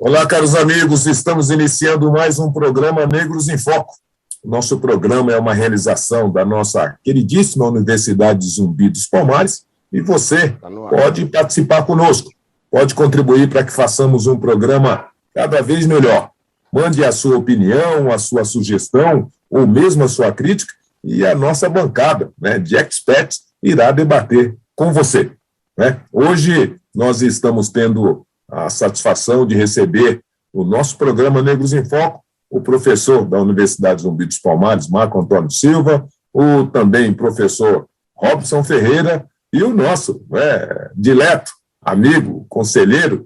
Olá, caros amigos, estamos iniciando mais um programa Negros em Foco. Nosso programa é uma realização da nossa queridíssima Universidade Zumbi dos Palmares e você pode participar conosco, pode contribuir para que façamos um programa cada vez melhor. Mande a sua opinião, a sua sugestão ou mesmo a sua crítica e a nossa bancada, de experts irá debater com você. Hoje nós estamos tendo a satisfação de receber o nosso programa Negros em Foco, o professor da Universidade Zumbi dos Palmares, Marco Antônio Silva, o também professor Robson Ferreira e o nosso dileto, amigo, conselheiro,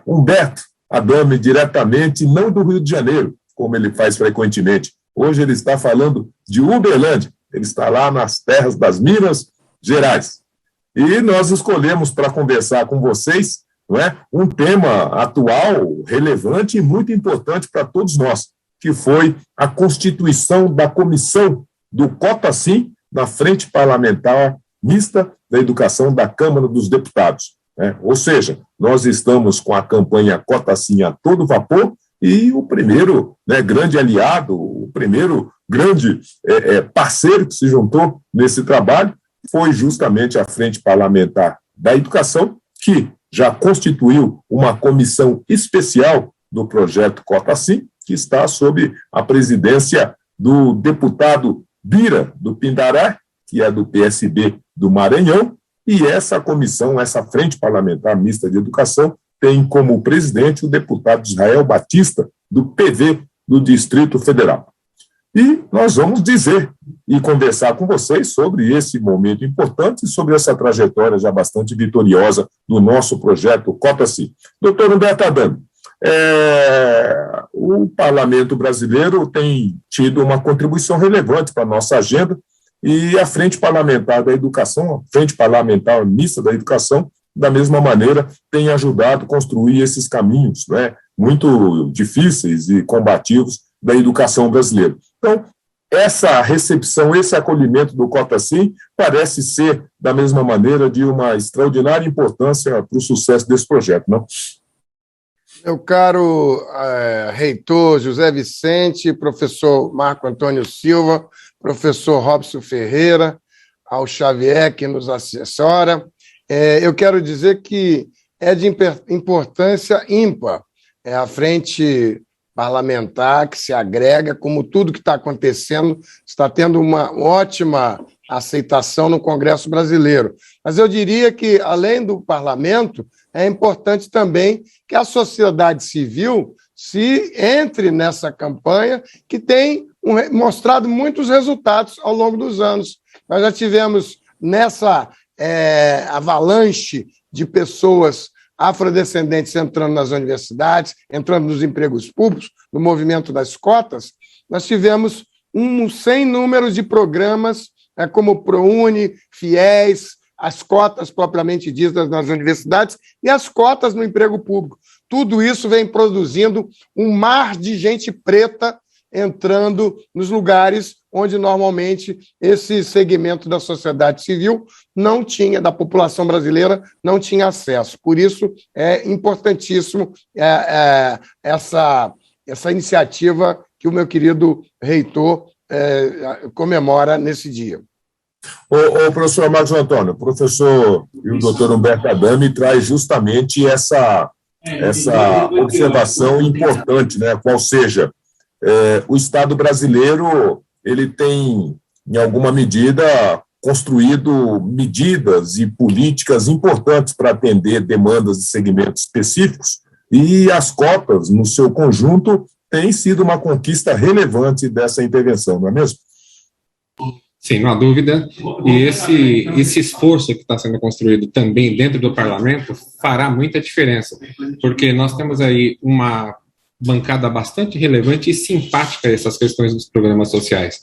Humberto Adame, diretamente, não do Rio de Janeiro, como ele faz frequentemente. Hoje ele está falando de Uberlândia, ele está lá nas terras das Minas Gerais. E nós escolhemos para conversar com vocês um tema atual, relevante e muito importante para todos nós, que foi a constituição da comissão do Cota-Sim na Frente Parlamentar Mista da Educação da Câmara dos Deputados. Ou seja, nós estamos com a campanha Cota-Sim a todo vapor e o primeiro grande aliado, o primeiro grande parceiro que se juntou nesse trabalho foi justamente a Frente Parlamentar da Educação, que já constituiu uma comissão especial do projeto Cota-Sim, que está sob a presidência do deputado Bira do Pindaré, que é do PSB do Maranhão, e essa comissão, essa Frente Parlamentar Mista de Educação, tem como presidente o deputado Israel Batista, do PV do Distrito Federal. E nós vamos dizer e conversar com vocês sobre esse momento importante e sobre essa trajetória já bastante vitoriosa do nosso projeto Cota-Sim. Doutor Humberto Adame, o Parlamento brasileiro tem tido uma contribuição relevante para a nossa agenda e a Frente Parlamentar da Educação, a Frente Parlamentar Mista da Educação, da mesma maneira, tem ajudado a construir esses caminhos muito difíceis e combativos da educação brasileira. Então, essa recepção, esse acolhimento do Cota-Sim parece ser, da mesma maneira, de uma extraordinária importância para o sucesso desse projeto, não? Meu caro reitor José Vicente, professor Marco Antônio Silva, professor Robson Ferreira, ao Xavier, que nos assessora, eu quero dizer que é de importância ímpar a Frente Parlamentar que se agrega, como tudo que está acontecendo, está tendo uma ótima aceitação no Congresso brasileiro. Mas eu diria que, além do parlamento, é importante também que a sociedade civil se entre nessa campanha, que tem mostrado muitos resultados ao longo dos anos. Nós já tivemos nessa avalanche de pessoas afrodescendentes entrando nas universidades, entrando nos empregos públicos, no movimento das cotas, nós tivemos sem número de programas como o ProUni, FIES, as cotas propriamente ditas nas universidades e as cotas no emprego público. Tudo isso vem produzindo um mar de gente preta entrando nos lugares onde normalmente esse segmento da sociedade civil não tinha, da população brasileira, não tinha acesso. Por isso, é importantíssimo essa iniciativa que o meu querido reitor comemora nesse dia. O professor Marcos Antônio, o professor e o doutor Humberto Adame traz justamente essa observação importante, qual seja, o Estado brasileiro ele tem, em alguma medida, construído medidas e políticas importantes para atender demandas de segmentos específicos, e as cotas, no seu conjunto, têm sido uma conquista relevante dessa intervenção, não é mesmo? Sim, não há dúvida. E esse esforço que está sendo construído também dentro do parlamento fará muita diferença, porque nós temos aí uma bancada bastante relevante e simpática a essas questões dos programas sociais.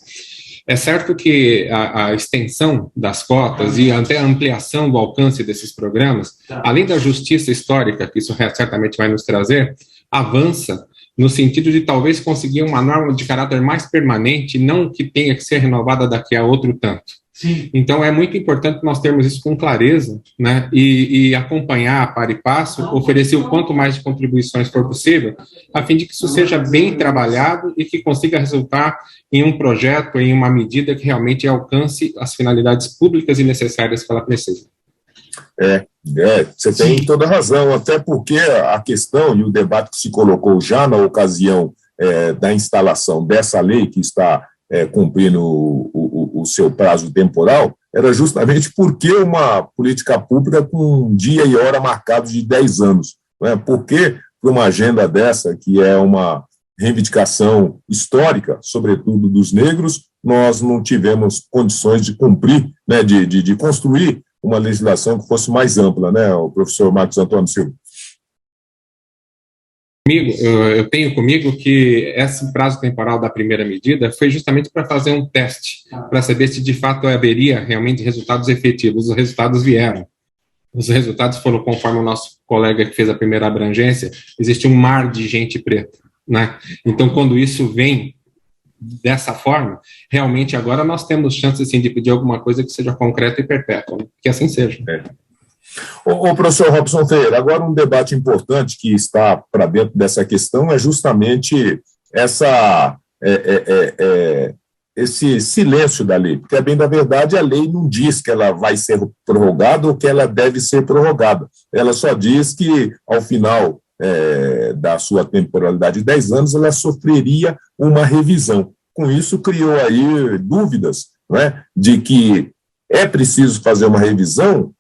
É certo que a extensão das cotas e até a ampliação do alcance desses programas, além da justiça histórica, que isso certamente vai nos trazer, avança no sentido de talvez conseguir uma norma de caráter mais permanente, não que tenha que ser renovada daqui a outro tanto. Sim. Então, é muito importante nós termos isso com clareza, né, e acompanhar para e passo, oferecer o quanto mais de contribuições for possível, a fim de que isso seja bem trabalhado e que consiga resultar em um projeto, em uma medida que realmente alcance as finalidades públicas e necessárias que ela precisa. Você tem toda a razão, até porque a questão e o debate que se colocou já na ocasião da instalação dessa lei que está cumprindo o seu prazo temporal, era justamente porque uma política pública com um dia e hora marcados de 10 anos. Né? Por que para uma agenda dessa, que é uma reivindicação histórica, sobretudo dos negros, nós não tivemos condições de cumprir, né, de construir uma legislação que fosse mais ampla, né, o professor Marcos Antônio Silva? Eu tenho comigo que esse prazo temporal da primeira medida foi justamente para fazer um teste, para saber se de fato haveria realmente resultados efetivos. Os resultados vieram. Os resultados foram conforme o nosso colega que fez a primeira abrangência, existe um mar de gente preta, né? Então, quando isso vem dessa forma, realmente agora nós temos chance assim, de pedir alguma coisa que seja concreta e perpétua, né? Que assim seja. O professor Robson Ferreira, agora um debate importante que está para dentro dessa questão é justamente esse silêncio da lei, porque, bem da verdade, a lei não diz que ela vai ser prorrogada ou que ela deve ser prorrogada. Ela só diz que, ao final da sua temporalidade de 10 anos, ela sofreria uma revisão. Com isso, criou aí dúvidas, né, de que é preciso fazer uma revisão,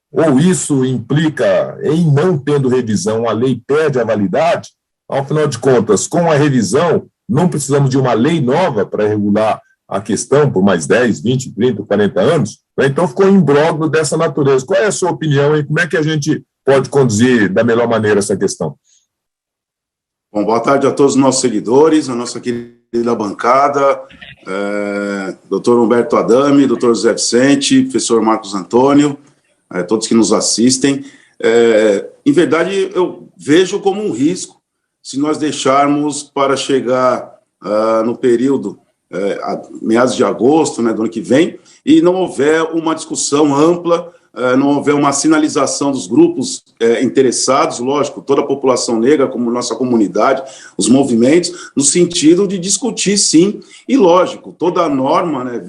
ou isso implica, em não tendo revisão, a lei perde a validade. Ao final de contas, com a revisão, não precisamos de uma lei nova para regular a questão por mais 10, 20, 30, 40 anos. Então, ficou um imbróglio dessa natureza. Qual é a sua opinião e como é que a gente pode conduzir da melhor maneira essa questão? Bom, boa tarde a todos os nossos seguidores, a nossa querida bancada, doutor Humberto Adame, doutor José Vicente, professor Marcos Antônio, todos que nos assistem. Em verdade, eu vejo como um risco se nós deixarmos para chegar no período, a meados de agosto, né, do ano que vem, e não houver uma discussão ampla, não houver uma sinalização dos grupos interessados, lógico, toda a população negra, como nossa comunidade, os movimentos, no sentido de discutir, sim, e lógico, toda a norma, né,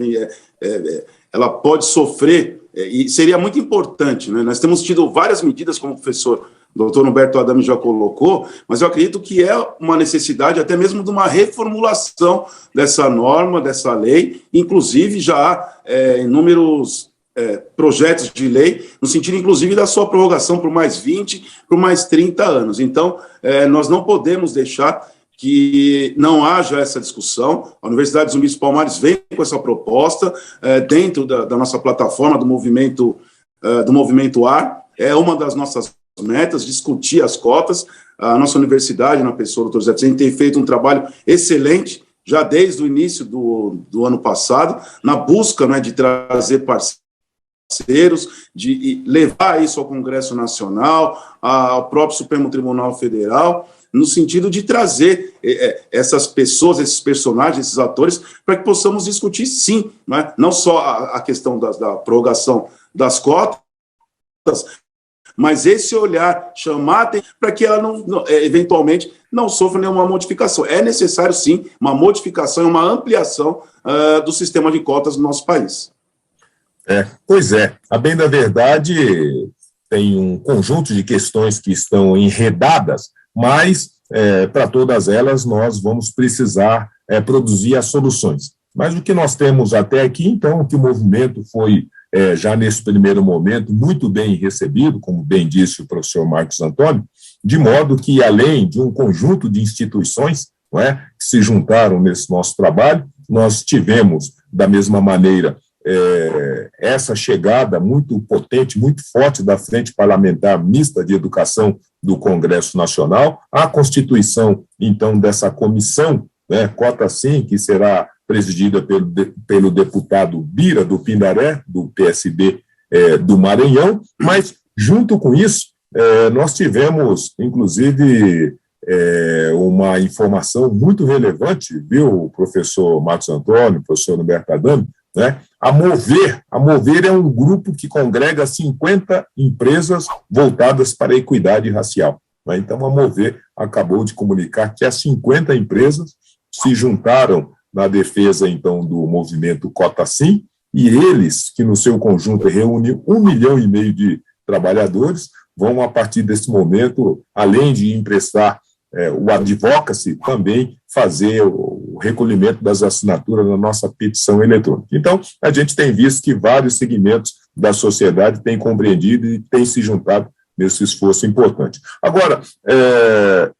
ela pode sofrer, e seria muito importante, né, nós temos tido várias medidas, como o professor doutor Humberto Adame já colocou, mas eu acredito que é uma necessidade até mesmo de uma reformulação dessa norma, dessa lei, inclusive já há inúmeros projetos de lei, no sentido, inclusive, da sua prorrogação por mais 20, por mais 30 anos. Então, nós não podemos deixar que não haja essa discussão. A Universidade Zumbi dos Palmares vem com essa proposta, dentro da nossa plataforma do movimento AR, é uma das nossas metas, discutir as cotas. A nossa universidade, na pessoa do Dr. Zé Vicente, tem feito um trabalho excelente, já desde o início do ano passado, na busca, né, de trazer parceiros, de levar isso ao Congresso Nacional, ao próprio Supremo Tribunal Federal, no sentido de trazer essas pessoas, esses personagens, esses atores, para que possamos discutir, sim, né, não só a questão da prorrogação das cotas, mas esse olhar, chamar para que ela eventualmente não sofra nenhuma modificação. É necessário, sim, uma modificação e uma ampliação do sistema de cotas no nosso país. Pois é. A bem da verdade, tem um conjunto de questões que estão enredadas, mas para todas elas nós vamos precisar produzir as soluções. Mas o que nós temos até aqui, então, que o movimento foi já nesse primeiro momento, muito bem recebido, como bem disse o professor Marcos Antônio, de modo que, além de um conjunto de instituições, não é, que se juntaram nesse nosso trabalho, nós tivemos, da mesma maneira, essa chegada muito potente, muito forte da Frente Parlamentar Mista de Educação do Congresso Nacional, a constituição, então, dessa comissão, né, Cota Sim, que será presidida pelo deputado Bira do Pindaré, do PSB do Maranhão, mas, junto com isso, nós tivemos, inclusive, uma informação muito relevante, viu, professor Marcos Antônio, professor Humberto Adami, né? A Mover é um grupo que congrega 50 empresas voltadas para a equidade racial. Né? Então, a Mover acabou de comunicar que as 50 empresas se juntaram na defesa, então, do movimento Cota Sim, e eles, que no seu conjunto reúne 1,5 milhão de trabalhadores, vão, a partir desse momento, além de emprestar o advocacy, também fazer o recolhimento das assinaturas na nossa petição eletrônica. Então, a gente tem visto que vários segmentos da sociedade têm compreendido e têm se juntado nesse esforço importante. Agora,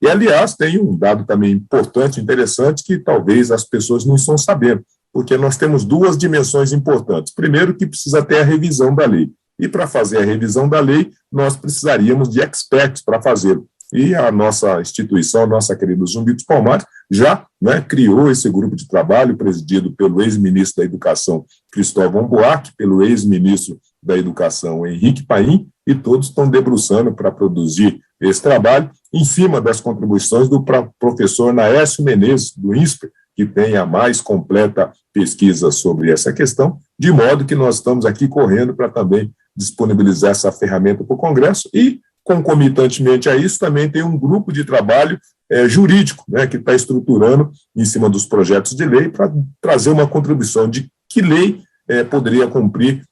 e aliás, tem um dado também importante, interessante, que talvez as pessoas não estão sabendo, porque nós temos duas dimensões importantes. Primeiro, que precisa ter a revisão da lei. E para fazer a revisão da lei, nós precisaríamos de experts para fazê-lo. E a nossa instituição, a nossa querida Zumbi dos Palmares, já criou esse grupo de trabalho, presidido pelo ex-ministro da Educação, Cristóvão Buarque, pelo ex-ministro da Educação, Henrique Paim, e todos estão debruçando para produzir esse trabalho, em cima das contribuições do professor Naércio Menezes, do INSPER, que tem a mais completa pesquisa sobre essa questão, de modo que nós estamos aqui correndo para também disponibilizar essa ferramenta para o Congresso e, concomitantemente a isso, também tem um grupo de trabalho jurídico, que está estruturando em cima dos projetos de lei para trazer uma contribuição de que lei poderia cumprir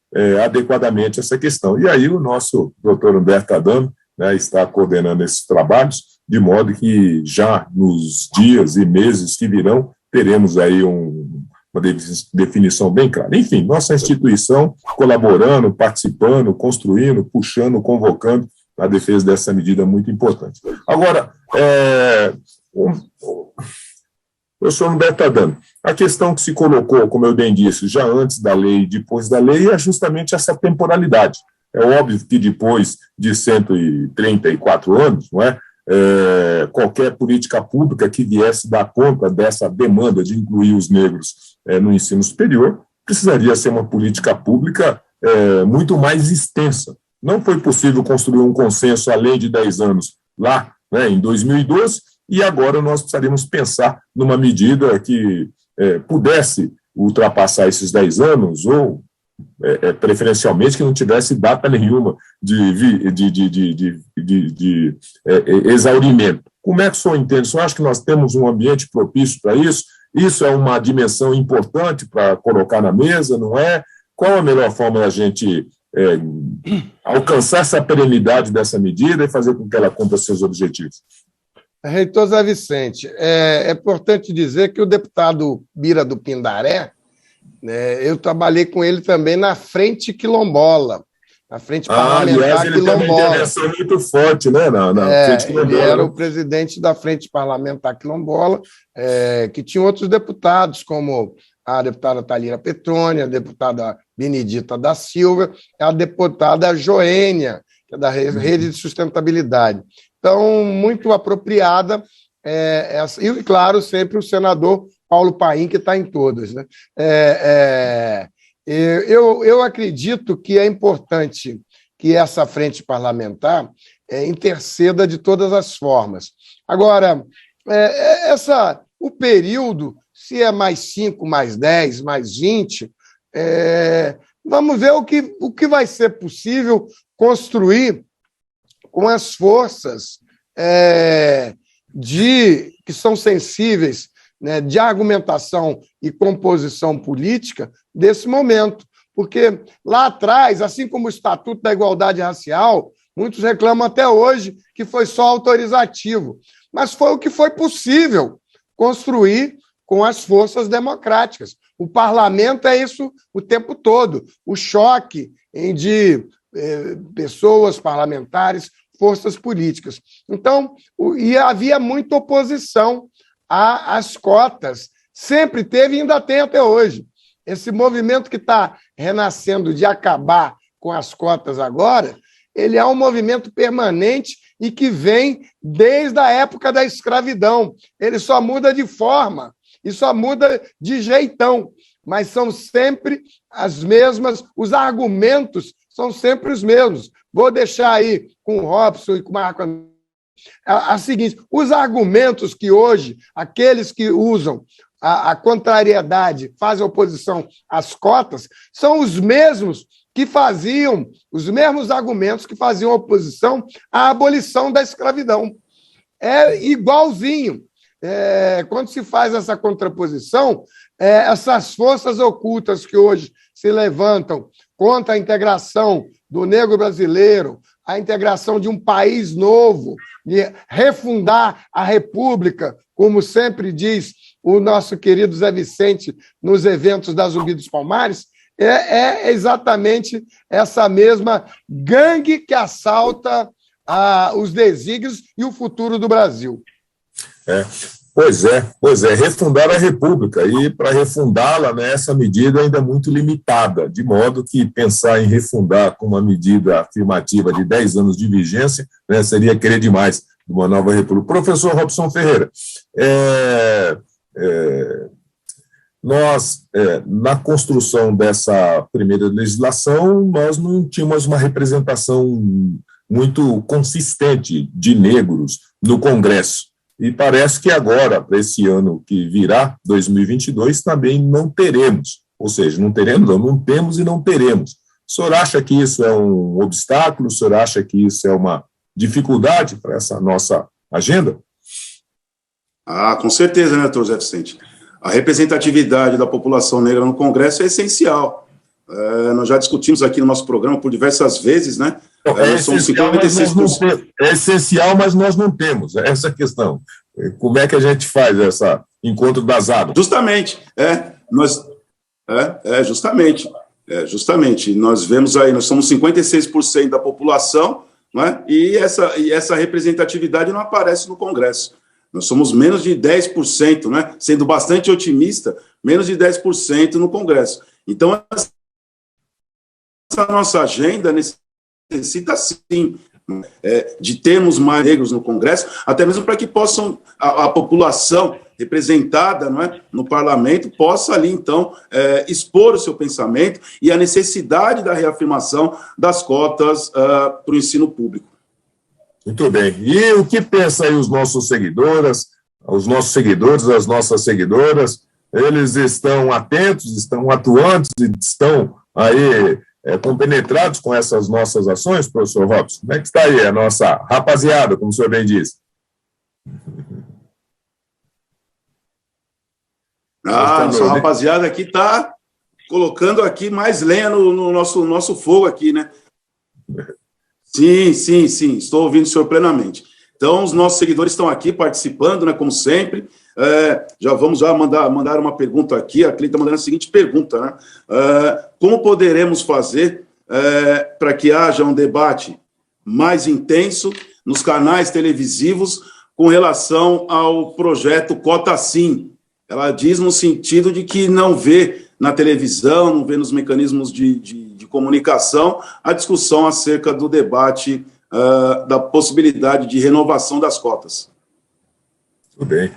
adequadamente essa questão. E aí o nosso doutor Humberto Adami está coordenando esses trabalhos, de modo que já nos dias e meses que virão, teremos aí uma definição bem clara. Enfim, nossa instituição colaborando, participando, construindo, puxando, convocando a defesa dessa medida muito importante. Agora, professor Humberto Adami, a questão que se colocou, como eu bem disse, já antes da lei e depois da lei, é justamente essa temporalidade. É óbvio que depois de 134 anos, não é? Qualquer política pública que viesse dar conta dessa demanda de incluir os negros no ensino superior, precisaria ser uma política pública muito mais extensa. Não foi possível construir um consenso além de 10 anos lá, em 2012, e agora nós precisaríamos pensar numa medida que pudesse ultrapassar esses 10 anos, ou preferencialmente que não tivesse data nenhuma de exaurimento. Como é que o senhor entende? O senhor acha que nós temos um ambiente propício para isso? Isso é uma dimensão importante para colocar na mesa, não é? Qual a melhor forma da gente alcançar essa perenidade dessa medida e fazer com que ela cumpra seus objetivos? Reitor Zé Vicente, é importante dizer que o deputado Bira do Pindaré, eu trabalhei com ele também na Frente Quilombola, na Frente Parlamentar aliás, ele Quilombola. Tem uma intervenção muito forte, né? Frente Quilombola. Ele era o presidente da Frente Parlamentar Quilombola, que tinha outros deputados, como a deputada Thalira Petrônia, a deputada Benedita da Silva, a deputada Joênia, que é da Rede de Sustentabilidade. Então, muito apropriada, e, claro, sempre o senador Paulo Paim, que está em todas. Né? Eu acredito que é importante que essa frente parlamentar interceda de todas as formas. Agora, o período, se é mais 5, mais 10, mais 20, vamos ver o que vai ser possível construir com as forças que são sensíveis, de argumentação e composição política desse momento. Porque lá atrás, assim como o Estatuto da Igualdade Racial, muitos reclamam até hoje que foi só autorizativo, mas foi o que foi possível construir com as forças democráticas. O parlamento é isso o tempo todo, o choque de pessoas parlamentares, forças políticas. Então, e havia muita oposição às cotas, sempre teve e ainda tem até hoje. Esse movimento que está renascendo de acabar com as cotas agora, ele é um movimento permanente e que vem desde a época da escravidão. Ele só muda de forma e só muda de jeitão, mas são sempre as mesmas, os argumentos são sempre os mesmos. Vou deixar aí com o Robson e com o Marco a seguinte: os argumentos que hoje, aqueles que usam a contrariedade, fazem oposição às cotas, são os mesmos que faziam, os mesmos argumentos que faziam oposição à abolição da escravidão. É igualzinho. Quando se faz essa contraposição, essas forças ocultas que hoje se levantam contra a integração do negro brasileiro, a integração de um país novo, de refundar a República, como sempre diz o nosso querido Zé Vicente nos eventos da Zumbi dos Palmares, é exatamente essa mesma gangue que assalta os desígnios e o futuro do Brasil. Pois é, refundar a República, e para refundá-la, né, essa medida ainda é muito limitada, de modo que pensar em refundar com uma medida afirmativa de 10 anos de vigência, né, seria querer demais de uma nova República. Professor Robson Ferreira, nós, na construção dessa primeira legislação, nós não tínhamos uma representação muito consistente de negros no Congresso. E parece que agora, para esse ano que virá, 2022, também não teremos. Ou seja, não temos e não teremos. O senhor acha que isso é um obstáculo? O senhor acha que isso é uma dificuldade para essa nossa agenda? Com certeza, né, doutor Zé Vicente? A representatividade da população negra no Congresso é essencial. Nós já discutimos aqui no nosso programa por diversas vezes, né? É essencial, mas nós não temos. Essa é a questão. Como é que a gente faz esse encontro das águas? Justamente. Justamente. Nós vemos aí, nós somos 56% da população, né? E essa representatividade não aparece no Congresso. Nós somos menos de 10%, né? Sendo bastante otimista, menos de 10% no Congresso. Então, essa nossa agenda necessita, sim, de termos mais negros no Congresso, até mesmo para que possam, a população representada, não é, no parlamento, possa ali, então, expor o seu pensamento e a necessidade da reafirmação das cotas para o ensino público. Muito bem. E o que pensam aí os nossos seguidores, as nossas seguidoras? Eles estão atentos, estão atuantes, estão aí compenetrados com essas nossas ações, professor Robson? Como é que está aí a nossa rapaziada, como o senhor bem disse? Nossa rapaziada aqui está colocando aqui mais lenha no nosso fogo aqui, né? Sim, estou ouvindo o senhor plenamente. Então, os nossos seguidores estão aqui participando, né, como sempre. Já vamos mandar uma pergunta aqui. A Clínica está mandando a seguinte pergunta, né? Como poderemos fazer para que haja um debate mais intenso nos canais televisivos com relação ao projeto Cota Sim? Ela diz no sentido de que não vê na televisão, não vê nos mecanismos de comunicação a discussão acerca do debate da possibilidade de renovação das cotas. Tudo bem.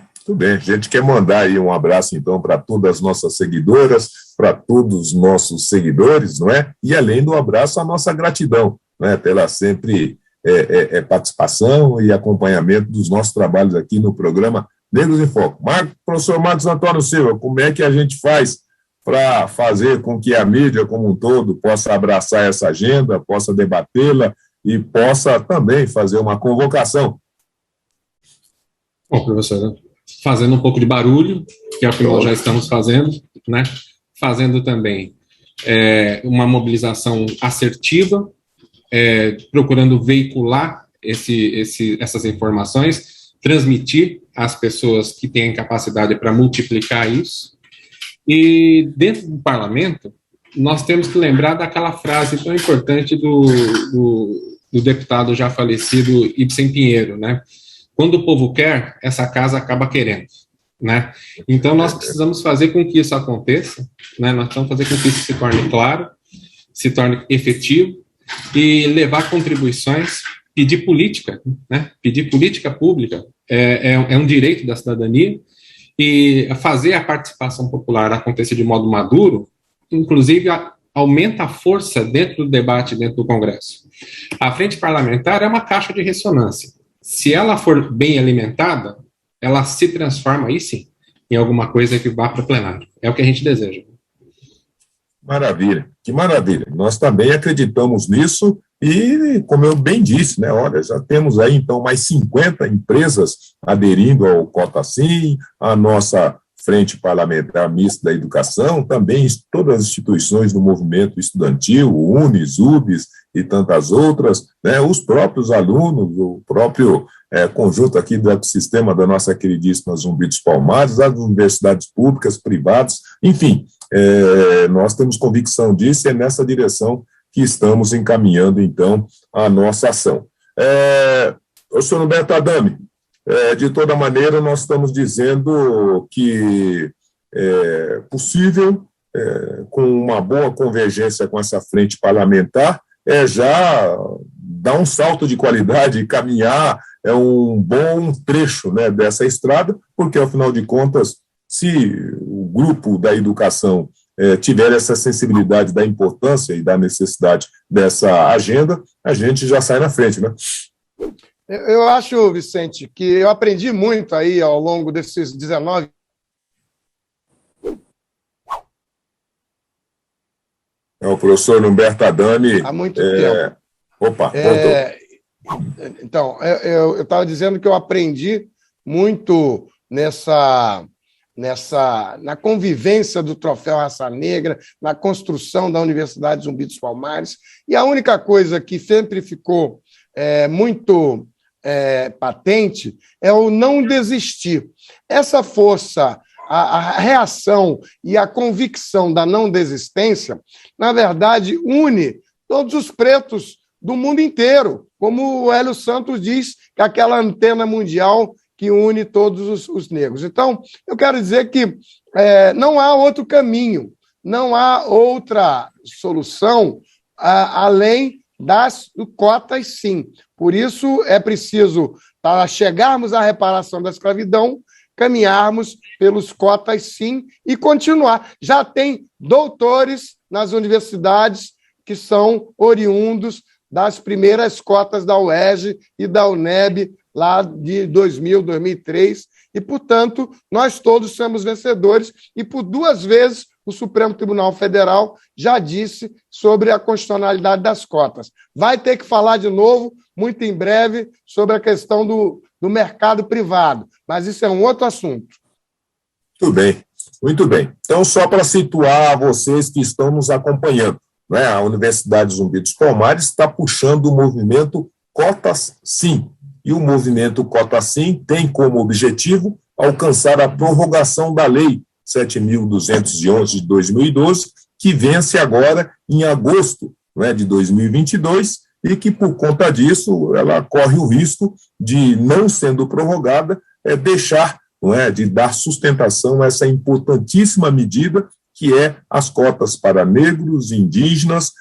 A gente quer mandar aí um abraço, então, para todas as nossas seguidoras, para todos os nossos seguidores, não é? E, além do abraço, a nossa gratidão, né, pela sempre participação e acompanhamento dos nossos trabalhos aqui no programa Negros em Foco. Professor Marcos Antônio Silva, como é que a gente faz para fazer com que a mídia como um todo possa abraçar essa agenda, possa debatê-la e possa também fazer uma convocação? Bom, professor, fazendo um pouco de barulho, que é o que nós já estamos fazendo, né? Fazendo também uma mobilização assertiva, procurando veicular essas informações, transmitir às pessoas que têm capacidade para multiplicar isso. E dentro do parlamento, nós temos que lembrar daquela frase tão importante do deputado já falecido Ibsen Pinheiro, né? Quando o povo quer, essa casa acaba querendo, né? Então, nós precisamos fazer com que isso aconteça, né? Nós precisamos fazer com que isso se torne claro, se torne efetivo e levar contribuições, pedir política, né? Pedir política pública é um direito da cidadania, e fazer a participação popular acontecer de modo maduro, inclusive aumenta a força dentro do debate, dentro do Congresso. A frente parlamentar é uma caixa de ressonância, Se ela for bem alimentada, ela se transforma, aí sim, em alguma coisa que vá para o plenário. É o que a gente deseja. Maravilha, que maravilha. Nós também acreditamos nisso e, como eu bem disse, né, olha, já temos aí, então, mais 50 empresas aderindo ao Cota Sim, a nossa Frente Parlamentar Mista da Educação, também todas as instituições do movimento estudantil, UNES, UBS e tantas outras, né, os próprios alunos, o próprio conjunto aqui do ecossistema da nossa queridíssima Zumbi dos Palmares, as universidades públicas, privadas, enfim, nós temos convicção disso e é nessa direção que estamos encaminhando, então, a nossa ação. O senhor Humberto Adami, de toda maneira, nós estamos dizendo que é possível, com uma boa convergência com essa frente parlamentar, já dar um salto de qualidade e caminhar um bom trecho, né, dessa estrada, porque, afinal de contas, se o grupo da educação tiver essa sensibilidade da importância e da necessidade dessa agenda, a gente já sai na frente, né? Eu acho, Vicente, que eu aprendi muito aí ao longo desses 19 o professor Humberto Adami. há muito tempo. Opa, voltou. Então, eu estava dizendo que eu aprendi muito na convivência do Troféu Raça Negra, na construção da Universidade Zumbi dos Palmares, e a única coisa que sempre ficou muito patente é o não desistir. Essa força, a reação e a convicção da não desistência, na verdade, une todos os pretos do mundo inteiro, como o Hélio Santos diz, que é aquela antena mundial que une todos os negros. Então, eu quero dizer que não há outro caminho, não há outra solução além das cotas, sim. Por isso, é preciso, para chegarmos à reparação da escravidão, caminharmos pelos cotas, sim, e continuar. Já tem doutores nas universidades que são oriundos das primeiras cotas da UERJ e da UNEB, lá de 2000, 2003, e, portanto, nós todos somos vencedores, e por 2 vezes o Supremo Tribunal Federal já disse sobre a constitucionalidade das cotas. Vai ter que falar de novo, muito em breve, sobre a questão do mercado privado, mas isso é um outro assunto. Muito bem. Então, só para situar vocês que estão nos acompanhando, né, a Universidade Zumbi dos Palmares está puxando o movimento Cotas Sim, e o movimento Cota Sim tem como objetivo alcançar a prorrogação da Lei 7.211 de 2012, que vence agora em agosto, né, de 2022, e que, por conta disso, ela corre o risco de, não sendo prorrogada, deixar, não é, de dar sustentação a essa importantíssima medida que é as cotas para negros, indígenas,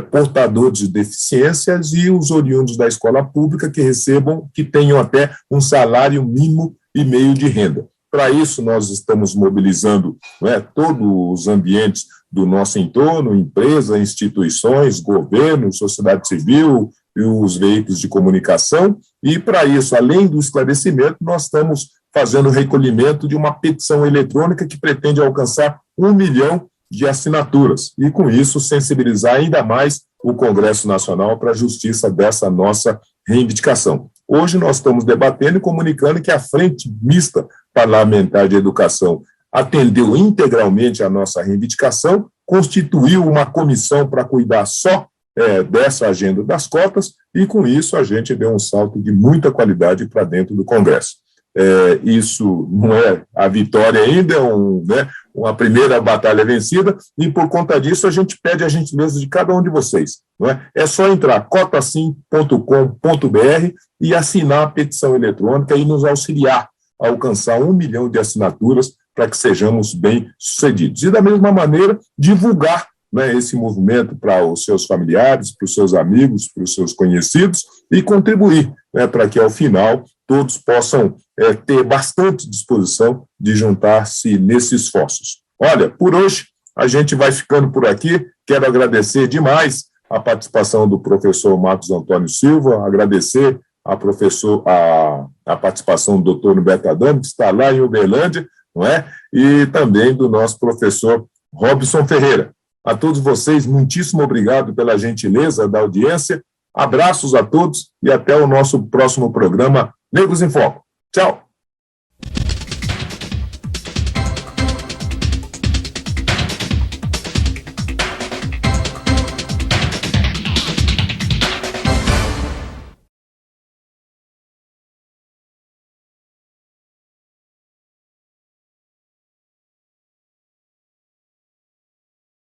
portadores de deficiências e os oriundos da escola pública que tenham até um salário mínimo e meio de renda. Para isso, nós estamos mobilizando, né, todos os ambientes do nosso entorno, empresas, instituições, governo, sociedade civil e os veículos de comunicação, e para isso, além do esclarecimento, nós estamos fazendo o recolhimento de uma petição eletrônica que pretende alcançar 1 milhão de assinaturas, e com isso sensibilizar ainda mais o Congresso Nacional para a justiça dessa nossa reivindicação. Hoje nós estamos debatendo e comunicando que a Frente Mista Parlamentar de Educação atendeu integralmente a nossa reivindicação, constituiu uma comissão para cuidar só dessa agenda das cotas, e com isso a gente deu um salto de muita qualidade para dentro do Congresso. Isso não é a vitória ainda, é uma primeira batalha vencida, e por conta disso a gente pede a gentileza de cada um de vocês. Não é? É só entrar cotasim.com.br e assinar a petição eletrônica e nos auxiliar a alcançar 1 milhão de assinaturas para que sejamos bem-sucedidos. E, da mesma maneira, divulgar, né, esse movimento para os seus familiares, para os seus amigos, para os seus conhecidos, e contribuir, né, para que, ao final, todos possam ter bastante disposição de juntar-se nesses esforços. Olha, por hoje, a gente vai ficando por aqui. Quero agradecer demais a participação do professor Marcos Antônio Silva, agradecer a participação do doutor Humberto Adami, que está lá em Uberlândia, não é? E também do nosso professor Robson Ferreira. A todos vocês, muitíssimo obrigado pela gentileza da audiência. Abraços a todos e até o nosso próximo programa Negros em Foco. Tchau!